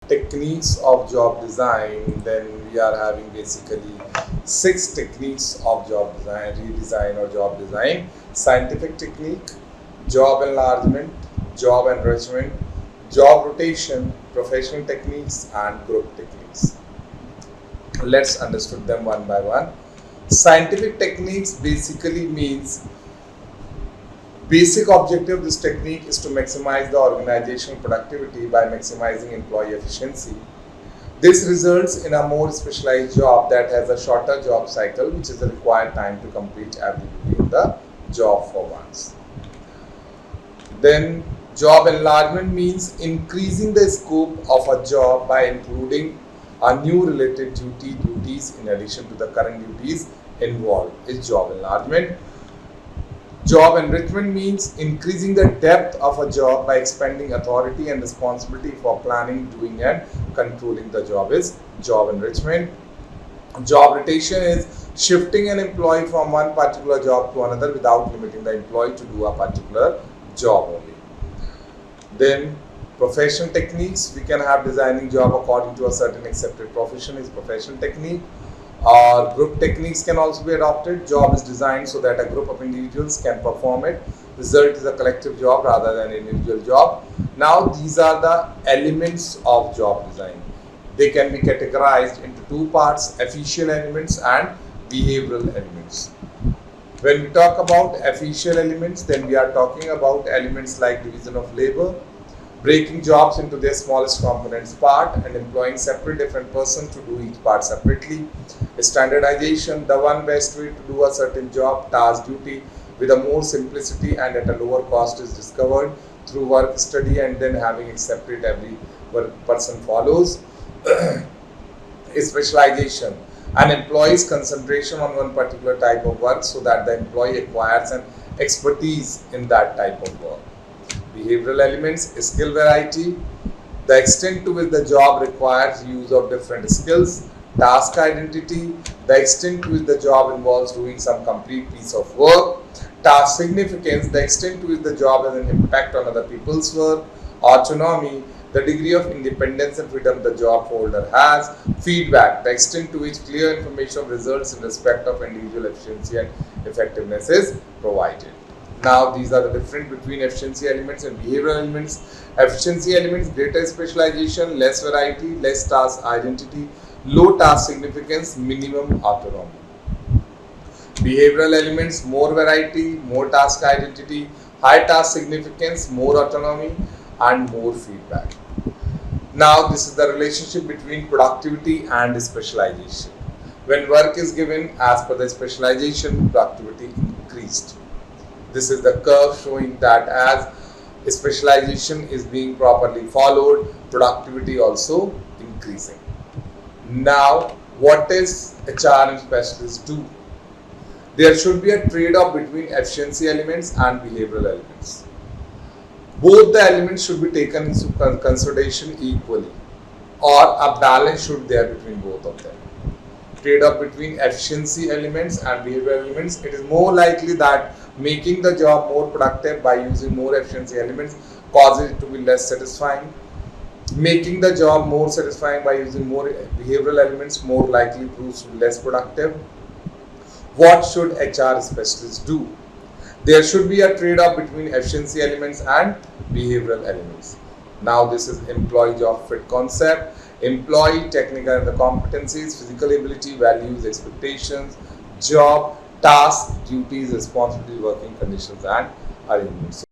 techniques of job design, then we are having basically 6 techniques of job design, redesign or job design: scientific technique, job enlargement, job enrichment, job rotation, professional techniques, and group techniques. Let's understand them one by one. Scientific techniques basically means basic objective of this technique is to maximize the organizational productivity by maximizing employee efficiency. This results in a more specialized job that has a shorter job cycle, which is the required time to complete every duty in the job for once. Then job enlargement means increasing the scope of a job by including a new related duties in addition to the current duties involved is job enlargement. Job enrichment means increasing the depth of a job by expanding authority and responsibility for planning, doing, and controlling the job is job enrichment. Job rotation is shifting an employee from one particular job to another without limiting the employee to do a particular job only. Then professional techniques, we can have designing job according to a certain accepted profession is professional technique. Or group techniques can also be adopted. Job is designed so that a group of individuals can perform it. Result is a collective job rather than an individual job. Now these are the elements of job design. They can be categorized into 2 parts: official elements and behavioral elements. When we talk about official elements, then we are talking about elements like division of labor, breaking jobs into their smallest components part and employing separate different persons to do each part separately. Standardization, the one best way to do a certain job, task, duty with a more simplicity and at a lower cost is discovered through work study and then having it separate every person follows. Specialization, an employee's concentration on one particular type of work so that the employee acquires an expertise in that type of work. Behavioral elements, skill variety, the extent to which the job requires use of different skills. Task identity, the extent to which the job involves doing some complete piece of work. Task significance, the extent to which the job has an impact on other people's work. Autonomy, the degree of independence and freedom the job holder has. Feedback, the extent to which clear information results in respect of individual efficiency and effectiveness is provided. Now these are the difference between efficiency elements and behavioral elements. Efficiency elements, greater specialization, less variety, less task identity, low task significance, minimum autonomy. Behavioral elements, more variety, more task identity, high task significance, more autonomy, and more feedback. Now this is the relationship between productivity and specialization. When work is given as per the specialization, productivity increased. This is the curve showing that as specialization is being properly followed, productivity also increasing. Now, what is HRM specialists do? There should be a trade-off between efficiency elements and behavioral elements. Both the elements should be taken into consideration equally, or a balance should be there between both of them. Trade-off between efficiency elements and behavioral elements, it is more likely that making the job more productive by using more efficiency elements causes it to be less satisfying. Making the job more satisfying by using more behavioral elements more likely proves to be less productive. What should HR specialists do? There should be a trade-off between efficiency elements and behavioral elements. Now this is employee job fit concept. Employee, technical and the competencies, physical ability, values, expectations, job, tasks, duties, responsibilities, working conditions and arrangements.